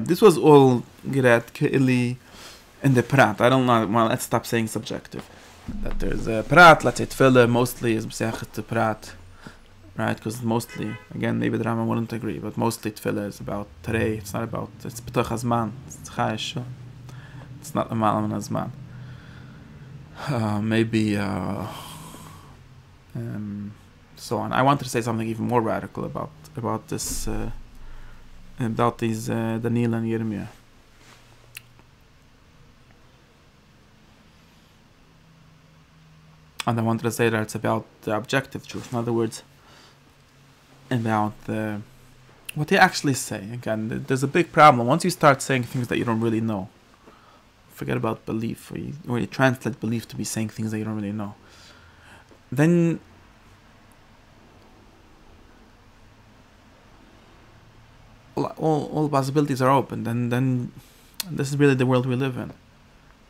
this was all gerat ke'ili in the prat. I don't know. Well, let's stop saying subjective. That there's a prat. Let's say tefillah mostly is mesiachet to prat, right? Because mostly, again, maybe the Rambam wouldn't agree, but mostly tefillah is about today. It's not about. It's b'toch hazman. It's chayish. It's not a malam hazman. Maybe so on. I wanted to say something even more radical about this about these Daniel and Yirmiyah. And I wanted to say that it's about the objective truth. In other words, about what they actually say. Again, there's a big problem once you start saying things that you don't really know. Forget about belief, or you translate belief to be saying things that you don't really know. Then all possibilities are open. Then this is really the world we live in.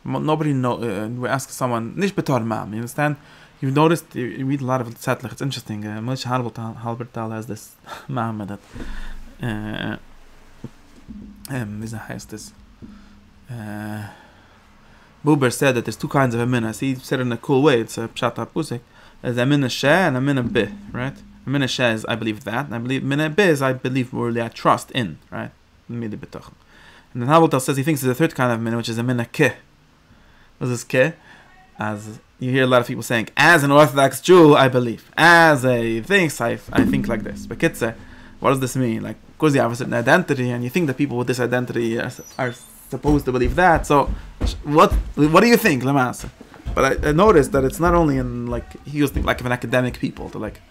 Nobody know. We ask someone, "Nish betar mam." You understand? You've noticed. You read a lot of tzedlich. It's interesting. Moshe Halbertal has this mam that. Wie heißt this? Buber said that there's two kinds of eminas. He said it in a cool way. It's a pshat pusik. There's emina sheh and emina beh, right? Emina sheh is I believe that, and I believe emina beh is I believe really I trust in, right? And then Haveltal says he thinks there's a third kind of emina, which is emina keh. What is keh? As you hear a lot of people saying, as an Orthodox Jew, I believe. As a thinks, I think like this. But kitze, what does this mean? Like, of course you have a certain identity, and you think that people with this identity are supposed to believe that. So, what do you think, Lamasa? But I noticed that it's not only in like he was thinking like of an academic people to like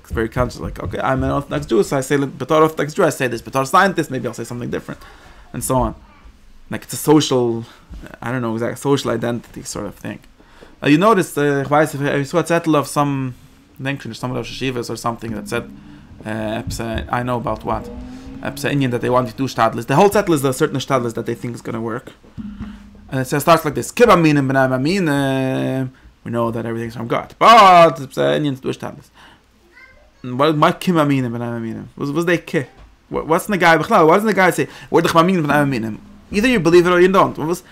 very conscious, like okay, I'm an Orthodox Jew, so I say but Orthodox Jew, I say this, but scientist, maybe I'll say something different, and so on. Like it's a social, I don't know exactly social identity sort of thing. You notice, I saw a title of some of Shivas or something that said, I know about what. Indian that they want to do shtadlis. The whole title is a certain shtadlis that they think is going to work. And it starts like this: Kibaminim b'na'amamin. We know that everything's from God, but Indians do shtadlis. What kibaminim b'na'amamin? Was they ki? What's the guy? What does the guy say? We're the chmaminim b'na'amamin. Either you believe it or you don't. We're the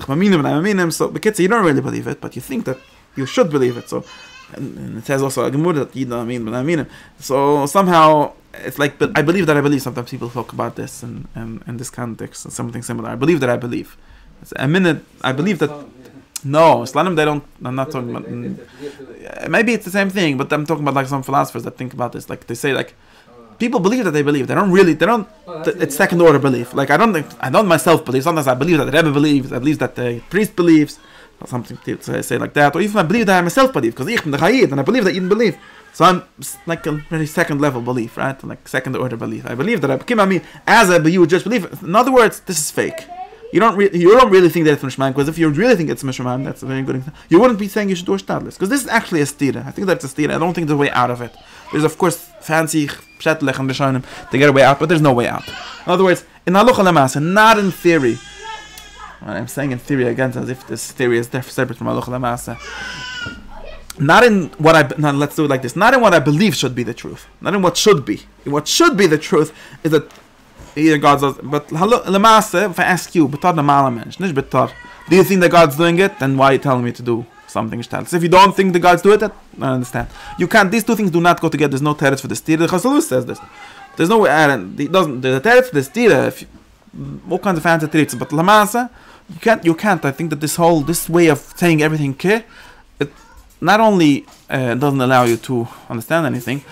chmaminim b'na'amamin. So, because you don't really believe it, but you think that you should believe it. So, and it says also a Gmura that you don't mean b'na'amamin. So somehow. It's like, but I believe that I believe. Sometimes people talk about this and in this context and something similar. I believe that I believe. It's a minute. I believe that. No, Islanim they don't. I'm not talking about. Maybe it's the same thing, but I'm talking about like some philosophers that think about this. Like they say, like people believe that they believe. They don't really. They don't. It's second order belief. Like I don't myself believe. Sometimes I believe that the Rebbe believes. I believe that the priest believes. Or something to say like that. Or even I believe that I myself believe because I'm the Chayid and I believe that you believe. So I'm like a very second level belief, right? Like second order belief. I believe that I mean, as a you would just believe. In other words, this is fake. You don't really think that it's Mishman, because if you really think it's Mishman, that's a very good thing. You wouldn't be saying you should do a shtadlis, because this is actually a stira. I think that's a stira. I don't think there's a way out of it. There's of course fancy pshatlech and rishonim to get a way out, but there's no way out. In other words, in halacha lemasa, not in theory. Well, I'm saying in theory again, as if this theory is separate from halacha lemasa. Not in what let's do it like this. Not in what I believe should be the truth. Not in what should be. What should be the truth is that either God does. But lemasa, if I ask you, betar the malamensh, nish betar. Do you think that God's doing it? Then why are you telling me to do something? So if you don't think that God's doing it, I understand. You can't. These two things do not go together. There's no teretz for the stira. The Chassidus says this. There's no way. It doesn't. There's a teretz for the stira. All kinds of fancy teretz, but lemasa, you can't. I think that this way of saying everything ke. Not only doesn't allow you to understand anything,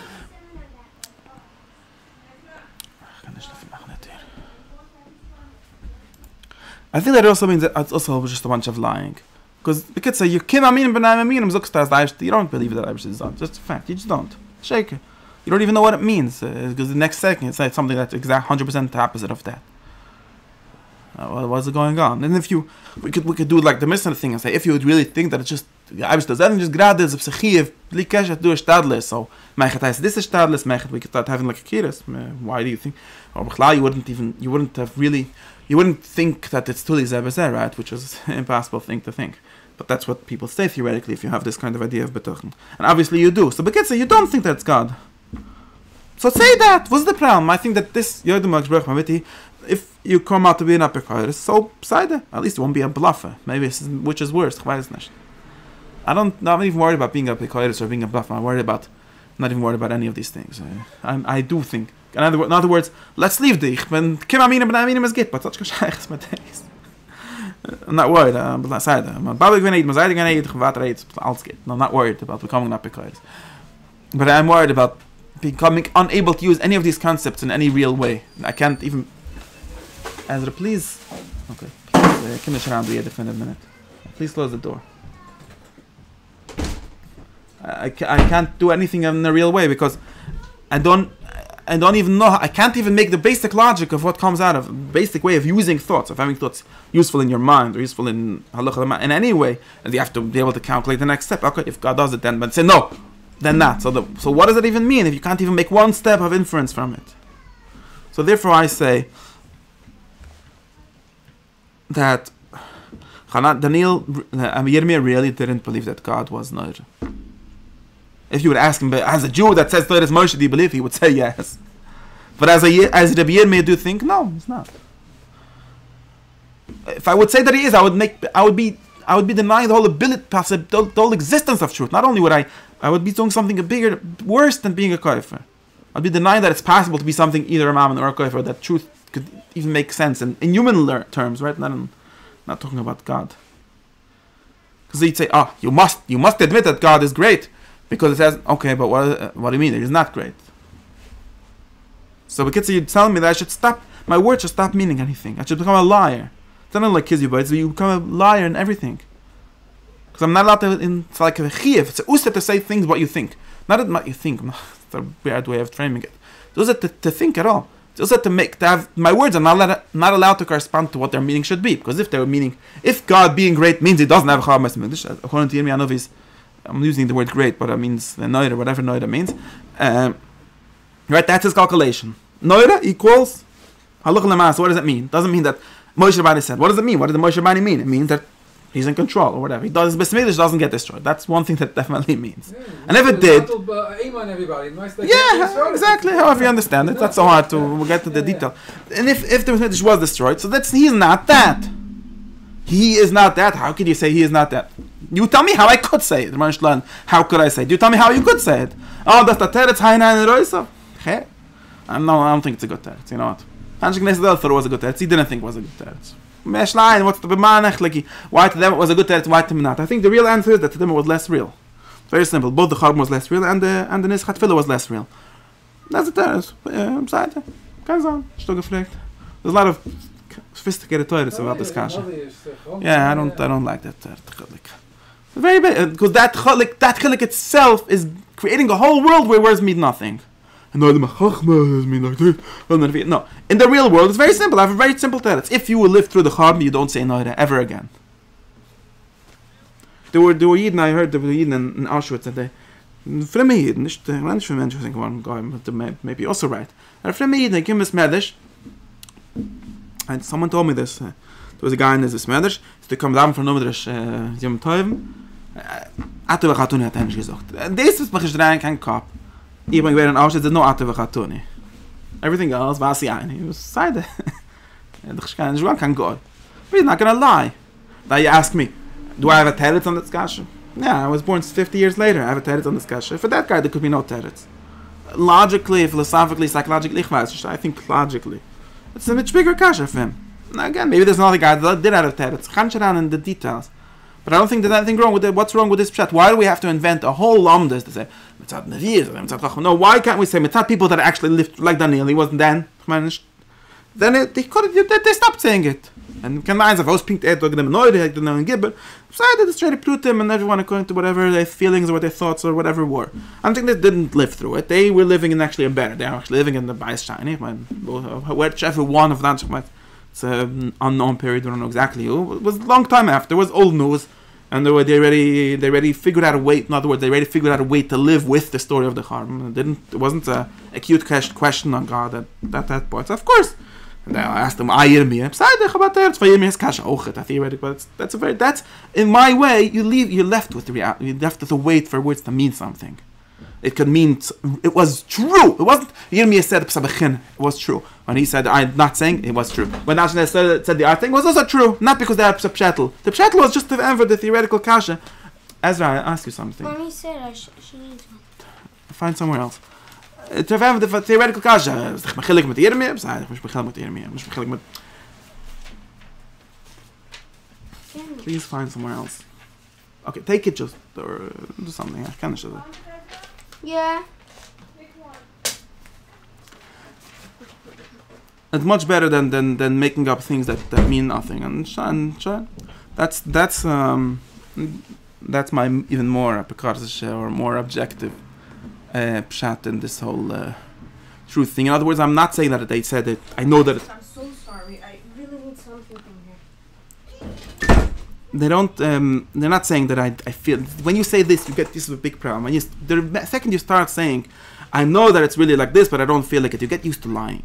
I think that it also means that it's also just a bunch of lying. Because say you don't believe that Eibush is done. Just a fact. You just don't. Shake it. You don't even know what it means. Because the next second it's like something that's exact 100% the opposite of that. What's going on? And if we could do like the Mishnah thing and say, if you would really think that it's just Eibush does that, and just grad is a psichiev, likesh do a shtadlis. So this is shtadlis. We could start having like a kiris. Why do you think? Or you wouldn't think that it's tuli zebazeh, right? Which is an impossible thing to think. But that's what people say theoretically if you have this kind of idea of betuchen. And obviously you do. So Bekitza, you don't think that it's God. So say that. What's the problem? I think that this Yodem HaKshbrach Mamiti, if you come out to be an apikoris, so pseide. At least you won't be a bluffer. Maybe which is worse. I'm not even worried about being a apikoris or being a bluffer. I'm not even worried about any of these things. I do think. In other words, let's leave dich. When kim aminim ben aminim is git, but such gescheiches mit days. I'm not worried. I'm not worried about becoming an apikoris. But I'm worried about becoming unable to use any of these concepts in any real way. I can't even. Ezra, please. Okay. Please, around the for a minute. Please close the door. I can't do anything in a real way because I don't even know. I can't even make the basic logic of what comes out of basic way of using thoughts, of having thoughts useful in your mind or useful in halacha in any way. And you have to be able to calculate the next step. Okay, if God does it, then but say no, then not. So what does it even mean if you can't even make one step of inference from it? So therefore, I say that Yirmiyah really didn't believe that God was Noir. If you would ask him, as a Jew that says Noir is Moshe, do you believe? He would say yes. But as Rabbi Yirmiyah do think, no, he's not. If I would say that he is, I would be denying the whole ability, the whole existence of truth. Not only would I would be doing something bigger, worse than being a kofer. I'd be denying that it's possible to be something either a mammon or a kofer, that truth could even make sense in human terms, right? Not talking about God. Because he'd say, you must admit that God is great. Because it says, okay, but what do you mean? It is not great. So because you're telling me that I should stop, my words should stop meaning anything. I should become a liar. It's not like Kיזבו, so you become a liar in everything. Because I'm not allowed to, it's like a chiyuv. It's a usta to say things what you think. Not what you think. It's a weird way of framing it. It's usta to think at all. It's usta to have, my words are not allowed to correspond to what their meaning should be. Because if God being great means he doesn't have a chalav, according to Yirmiyah Novi's, I'm using the word great, but it means noida, whatever noida means. Right, that's his calculation. Noida equals halach lemas. What does it mean? Doesn't mean that Moshe Rabbeinu said. What does it mean? What does the Moshe Rabbeinu mean? It means that he's in control or whatever. He does his Bais Mikdash doesn't get destroyed. That's one thing that definitely means. Yeah, and if it did, yeah, exactly. However you understand it, that's so hard to get to the detail. And if the Bais Mikdash was destroyed, so he's not that. He is not that. How could you say he is not that? You tell me how I could say it. How could I say it? You tell me how you could say it. Oh, that's the teretz haina and roisa. Hey, I don't think it's a good teretz. You know what? Hanshik Nesdel thought it was a good teretz. He didn't think it was a good teretz. Meshline, what's the b'manech? Like, why to them it was a good teretz, why to them not? I think the real answer is that to them it was less real. Very simple. Both the charbon was less real and the nischat filo was less real. That's the teretz. Seite. Kein Zahn. Sto gefragt. There's a lot of sophisticated teretz about this kasha. Yeah, I don't like that teretz. Very bad, because that chalik itself is creating a whole world where words mean nothing. No, in the real world, it's very simple. I have a very simple teretz. If you will live through the charbon, you don't say noida ever again. There were Yidden, I heard there were Yidden in Auschwitz that they, Frimme Yidden, nicht für Menschen, I think one guy, but maybe also right. Frimme Yidden, they came as Medish, and someone told me this. There was a guy in this Medish, so comes down from Nomedrish, Yom Tovim, Atu v'chatuni hat Hemish gesagt. This is mach ich rein kein Kopf. Ich bin gewähren Auschwitz, there's no Atu v'chatuni. Everything else, was Yain, he was Seide. Doch kein Schwan, kein God. But he's not gonna lie. Now you ask me, do I have a teretz on this kasha? Yeah, I was born 50 years later, I have a teretz on this kasha. For that guy, there could be no teretz. Logically, philosophically, psychologically, I think logically. It's a much bigger kasha for him. Now again, maybe there's another guy that did have a teretz. Chancharan in the details. But I don't think there's anything wrong with it. What's wrong with this pshat? Why do we have to invent a whole lamdas to say mitzad nevi'is? No, why can't we say mitzad people that actually lived like Daniel? He wasn't then. Then they stopped saying it. And can minds of host pink ed dog them annoyed, they didn't give it. Decided to try to prove them and everyone according to whatever their feelings or what their thoughts or whatever were. I don't think they didn't live through it. They were living in actually a better. They are actually living in the Bais Shiny. Whichever one of them. It's an unknown period, I don't know exactly who. It was a long time after. It was old news. And they already figured out a way, in other words, they already figured out a way to live with the story of the Charbon. It wasn't a acute question on God at that point. So of course, and I asked them, but that's in my way, you're left with the reality, you're left with the weight for words to mean something. It could mean it was true. It wasn't. Yirmiyah said it was true. When he said I'm not saying it was true. When Ashna said the other thing was also true, not because they had pshatel. The pshatel was just to answer the theoretical kasha. Ezra, I ask you something. When he said she needs one. Find somewhere else. To answer the theoretical kasha. Ich mechilik mit Yirmiyah. Ich mechilik mit Yirmiyah. Ich mechilik mit. Please find somewhere else. Okay, take it just or do something. I can't show it. Yeah. It's much better than making up things that mean nothing. And that's my even more or more objective pshat in this whole truth thing. In other words, I'm not saying that they said it. I know that. I'm so sorry. I really need something from here. They don't. They're not saying that I feel. When you say this, you get this is a big problem. And the second you start saying, I know that it's really like this, but I don't feel like it. You get used to lying.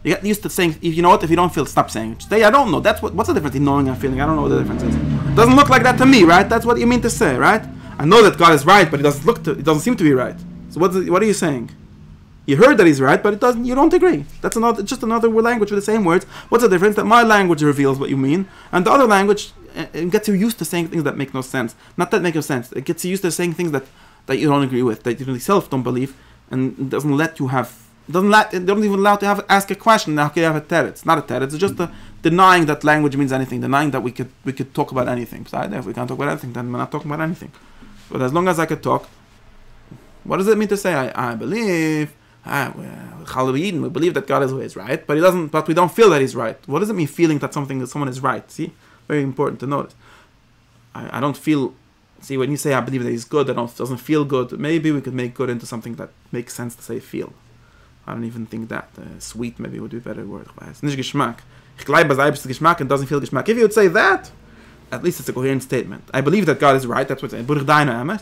You get used to saying, if you know what, if you don't feel, stop saying it. Just say, I don't know. That's what's the difference in knowing and feeling? I don't know what the difference is. It doesn't look like that to me, right? That's what you mean to say, right? I know that God is right, but it doesn't seem to be right. So what are you saying? You heard that he's right, but you don't agree. That's just another language with the same words. What's the difference? That my language reveals what you mean, and the other language gets you used to saying things that make no sense. Not that make no sense. It gets you used to saying things that you don't agree with, that you yourself don't believe, and it doesn't let you have. It don't even allow to ask a question. Now can you have a teretz? It's not a teretz. It's just denying that language means anything. Denying that we could talk about anything. Besides, if we can't talk about anything, then we're not talking about anything. But as long as I could talk, what does it mean to say I believe? We believe that God is right, but he doesn't. But we don't feel that he's right. What does it mean feeling that someone is right? See, very important to notice. I don't feel. See, when you say I believe that he's good, doesn't feel good. Maybe we could make good into something that makes sense to say feel. I don't even think that sweet maybe would be a better word. It's nicht Geschmack. Ich glaube, es Geschmack and doesn't feel Geschmack. If you would say that, at least it's a coherent statement. I believe that God is right. That's what it's saying.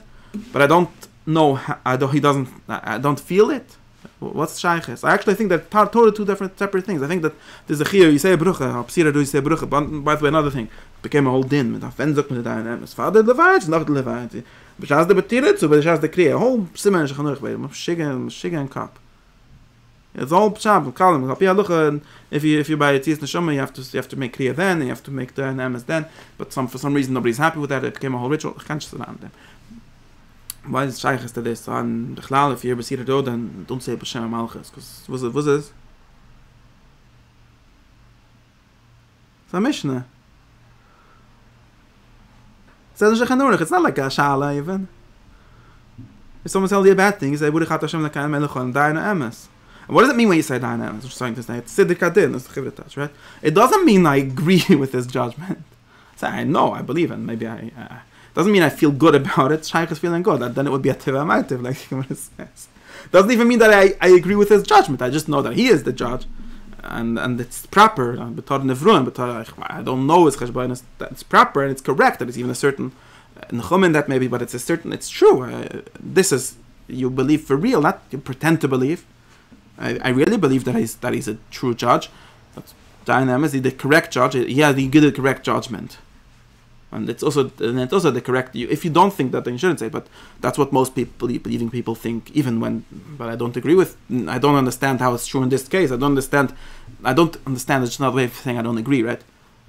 But I don't know. I don't feel it. What's shayches? I actually think that totally two separate things. I think that there's a chiyur. You say a brucha. Psira do you say brucha. By the way, another thing became a whole din. Mit afenzuk mit der Emes. Vater levaich, nach der levaich. B'shas de betiret, so b'shas de kriya. A whole siman shechanurch bei. Mשיג and cup. It's all pshab. Kalam. Look, if you buy a tzis neshama, you have to make kriya then, and you have to make the Emes then. But for some reason nobody's happy with that. It became a whole ritual. I can't just around them. Why is shayches to this? On the chlal, if you're b'sira do, then don't say b'shem malchus, because what's this? It's a mishnah. It says it's not like a shala even. If someone tells you a bad thing, you say Budichat Hashem lekayim melechon דיין האמת. And what does it mean when you say דיין האמת? It's trying to say it's צידוק הדין, it's the chivritas, right? It doesn't mean I agree with his judgment. Say I know, I believe, and maybe doesn't mean I feel good about it. Shaykh is feeling good. Then it would be a tiva ma'ativ, like Gmora says. Doesn't even mean that I agree with his judgment. I just know that he is the judge, and it's proper. I don't know his cheshbonos. It's proper and it's correct. That it's even a certain nechum in that maybe, but it's true. This is you believe for real, not you pretend to believe. I really believe that he's a true judge. That's דיין is the correct judge. He did the correct judgment. And it's also the correct. If you don't think that, then you shouldn't say it. But that's what most believing people think. But I don't agree with. I don't understand how it's true in this case. I don't understand. It's another way of saying I don't agree. Right?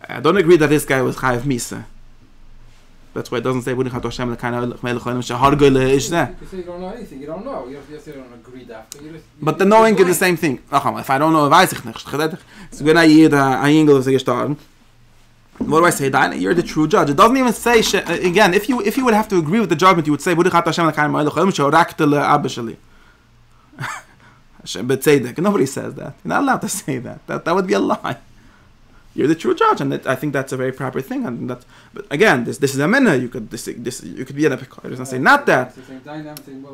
I don't agree that this guy was chayav misa. That's why it doesn't say Budichat Hashem lekayim melechon shehargole is there. You say you don't know anything. You don't know. You have to say you don't agree that. But the knowing is the same thing. If I don't know, weiß ich nicht. So when I hear the Engel is gestorben. What do I say? You're the true judge. It doesn't even say again. If you would have to agree with the judgment, you would say Budichat Hashem lekayim melechon sheharakte le'abba sheli. Nobody says that. You're not allowed to say that. That would be a lie. You're the true judge, and I think that's a very proper thing. And but again, this is a minna. You could be an epicurus and say not that.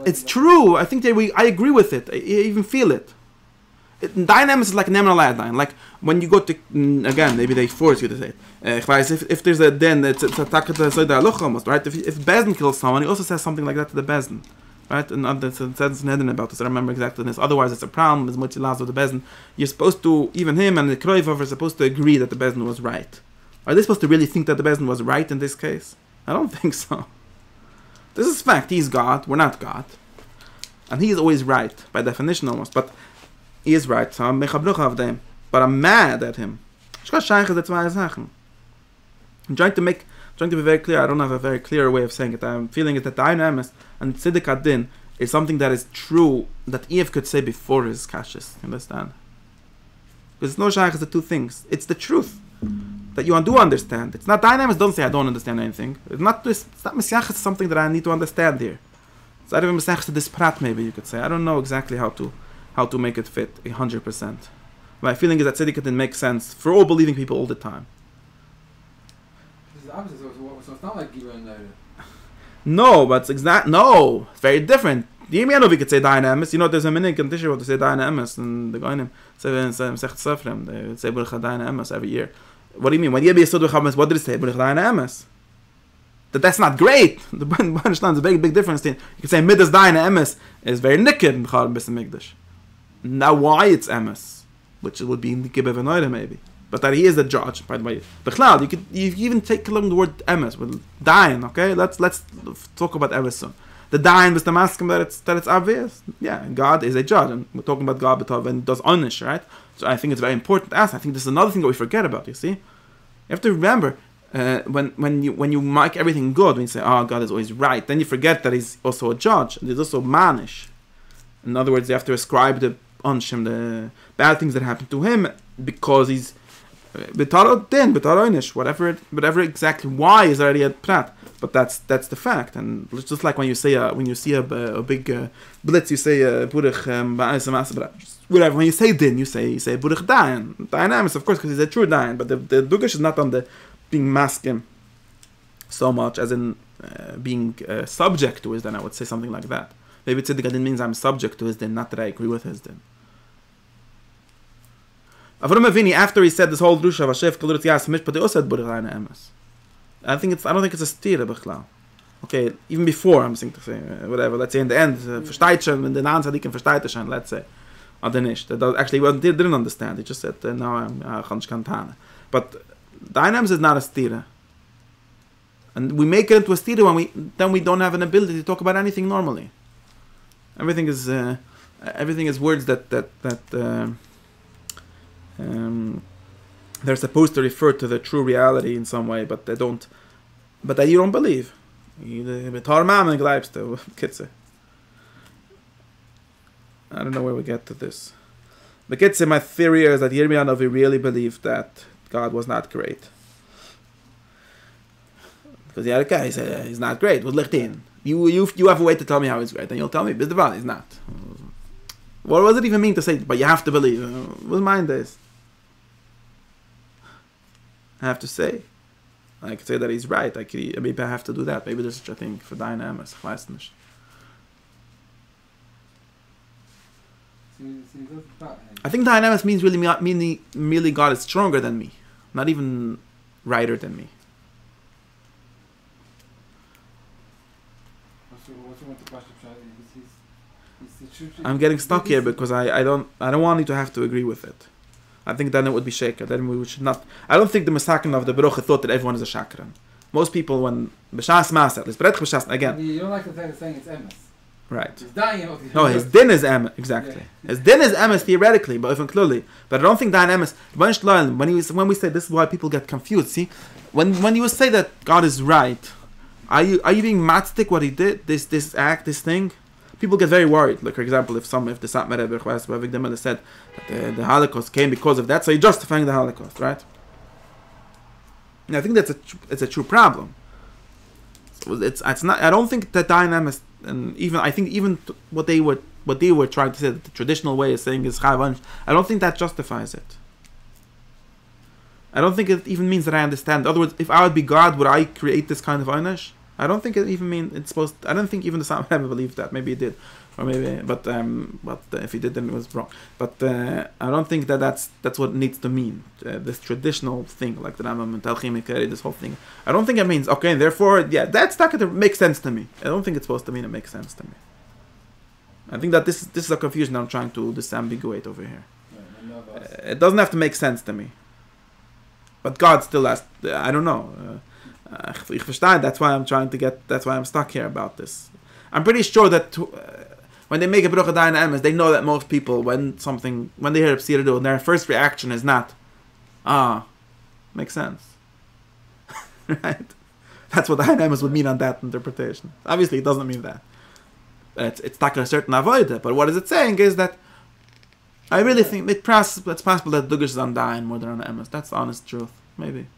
It's true. I think I agree with it. I even feel it. Dynamics is like an emerald. Like when you go to again, maybe they force you to say it. If there's a den, it's a takat almost right. If Bezdin kills someone, he also says something like that to the Bezdin, right? And it says in about this. I don't remember exactly this. Otherwise, it's a problem. It's much last of the Bezdin. You're supposed to, even him and the Kroivov are supposed to agree that the Bezdin was right. Are they supposed to really think that the Bezdin was right in this case? I don't think so. This is fact. He's God. We're not God. and he is always right by definition almost, but he is right. So I'm but I'm mad at him. I'm trying to be very clear. I don't have a very clear way of saying it. I'm feeling it that the Emes and tziduk adin is something that is true that Eve could say before his kashes. You understand? Because it's no shaykh is the two things. It's the truth that you do understand. It's not Emes. Don't say I don't understand anything. It's not Mesiach. It's something that I need to understand here. It's not even Mesiach to this prat. Maybe you could say I don't know exactly how to make it fit 100%. My feeling is that tziduk adin makes sense for all believing people all the time. This is the opposite. So it's not like Giba and Noda. No, but it's no, it's very different. We could say דיין האמת. You know, there's a minute in Tisha to say דיין האמת, and the Goyim say Sefrim, they say דיין האמת every year. What do you mean? When you be what did it say? דיין האמת. That's not great. The Banishlan is a big difference. You can say Midas דיין האמת is very nicked in Char B'Sim Mikdash. Now why it's emes, which would be in the Gibev and Oida maybe, but that he is the judge. By the way, Bechlal, you could even take along the word emes with דיין. Okay, let's talk about emes soon. The דיין was the maskim that it's obvious. Yeah, God is a judge, and we're talking about God and does onish, right? So I think it's very important to ask. I think this is another thing that we forget about. You see, you have to remember when you make everything good, when you say, "Oh, God is always right," then you forget that He's also a judge and He's also manish. In other words, you have to ascribe the onshim, the bad things that happen to him, because he's whatever exactly why is already a prat. But that's the fact, and it's just like when you see a big blitz, you say whatever. When you say din, you say burich דיין. דיין, of course, because he's a true דיין. But the dugash is not on the being maskim so much as in being subject to his din. I would say something like that. Maybe tziduk adin means I'm subject to his din, not that I agree with his din. After he said this whole drusha of K'lurit Yas Mish, but they also said burich דיין emes. I don't think it's a stira b'chlal. Okay, even before I'm saying to say whatever. Let's say in the end, versteht schon, when the non-tzadikim versteht schon. Let's say, oder nicht. Actually, he didn't understand. He just said, "No, I'm kantana." But דיין emes is not a stira, and we make it into a stira when we don't have an ability to talk about anything normally. Everything is words that they're supposed to refer to the true reality in some way, but they don't. But that you don't believe. I don't know where we get to this. But my theory is that Yirmiyah Novi really believed that God was not great. Because he said he's not great. You have a way to tell me how he's great, and you'll tell me Bizdevan he's not. What does it even mean to say? But you have to believe. What's mine days? I have to say. I could say that he's right. Maybe I have to do that. Maybe there's such a thing for דיין emes. I think דיין emes means really merely God is stronger than me, not even righter than me. I'm getting stuck here because I don't want you to have to agree with it. I think then it would be shaker. Then we should not. I don't think the Masakana of the Baruch thought that everyone is a shakran. Most people, when b'shas maset, again. You don't like the saying it's emes. Right. No, his din is emes. Exactly. Yeah. His din is emes theoretically, but even clearly. But I don't think דיין emes. When we say this is why people get confused. See, when you say that God is right, are you being matzik what he did? This act, this thing. People get very worried. Like, for example, if the Satmar Rebbe said that the Holocaust came because of that, so you're justifying the Holocaust, right? And I think it's a true problem. So it's not. I don't think that דיין emes, and even what they were trying to say, that the traditional way of saying is chayv. I don't think that justifies it. I don't think it even means that I understand. In other words, if I would be God, would I create this kind of einish? I don't think it even means it's supposed. I don't think even the Satmar Rebbe believed that. Maybe he did, or maybe. But if he did, then it was wrong. But I don't think that's what it needs to mean. This traditional thing, like the Rambam and Talchim, this whole thing. I don't think it means okay. Therefore, yeah, that's not going to make sense to me. I don't think it's supposed to mean it makes sense to me. I think that this is a confusion I'm trying to disambiguate over here. It doesn't have to make sense to me. But God still has. I don't know. That's why I'm stuck here about this. I'm pretty sure that when they make a bracha דיין האמת, they know that most people, when they hear a צידוק, their first reaction is not, makes sense. Right? That's what דיין האמת would mean on that interpretation. Obviously, it doesn't mean that. It's not a certain avoid, but what is it saying is that I really think it's possible that Dugish is on דיין more than on emes. That's the honest truth. Maybe.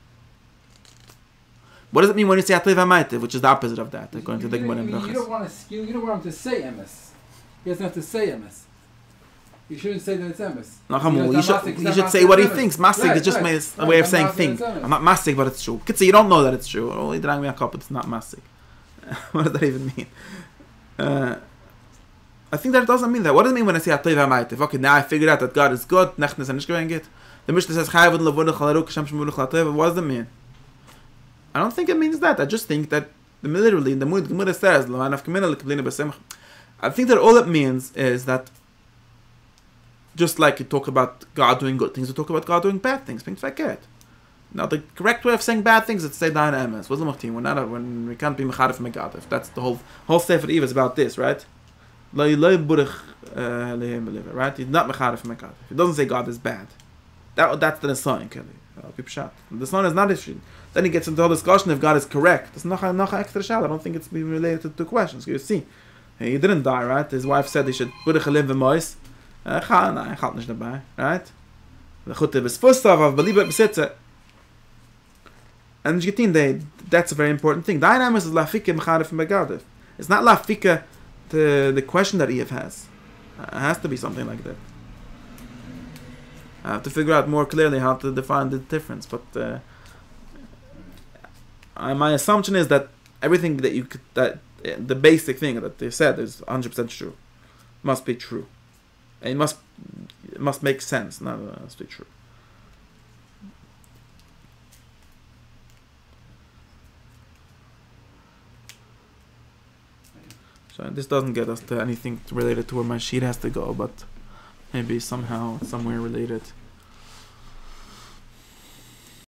What does it mean when you say האמת, which is the opposite of that, according to the Gmora? You don't want him to say emes. He doesn't have to say emes. You shouldn't say that it's emes. He should say what he thinks. Masig is just a way of saying thing. I'm not masig, but it's true. You don't know that it's true. Only drang me a cup, it's not masig. What does that even mean? I think that it doesn't mean that. What does it mean when I say האמת? Okay, now I figured out that God is good. Nechnes and Ishgevengit. The Mishnah says what does it mean? I don't think it means that. I just think that literally the Gmora says I think that all it means is that just like you talk about God doing good things, you talk about God doing bad things. Now the correct way of saying bad things is to say דיין האמת. When we can't be mecharef megadef. That's the whole Sefer Eve is about this, right? Right? He's not mecharef megadef. It doesn't say God is bad. That's the Son, the Son is not issue. Then he gets into all discussion if God is correct. It's not extra shal. I don't think it's being related to two questions. You see, he didn't die, right? His wife said he should put a chalim v'mois. Gaat nicht dabei, right? The chute besfustav of believe besitze. And that's a very important thing. דיין האמת is lafike mecharef megadef. It's not lafike the question that Eve has. It has to be something like that. I have to figure out more clearly how to define the difference, but my assumption is that everything that the basic thing that they said is 100% true, must be true, and it must make sense. Not must be true. So this doesn't get us to anything related to where my sheet has to go, but maybe somehow somewhere related.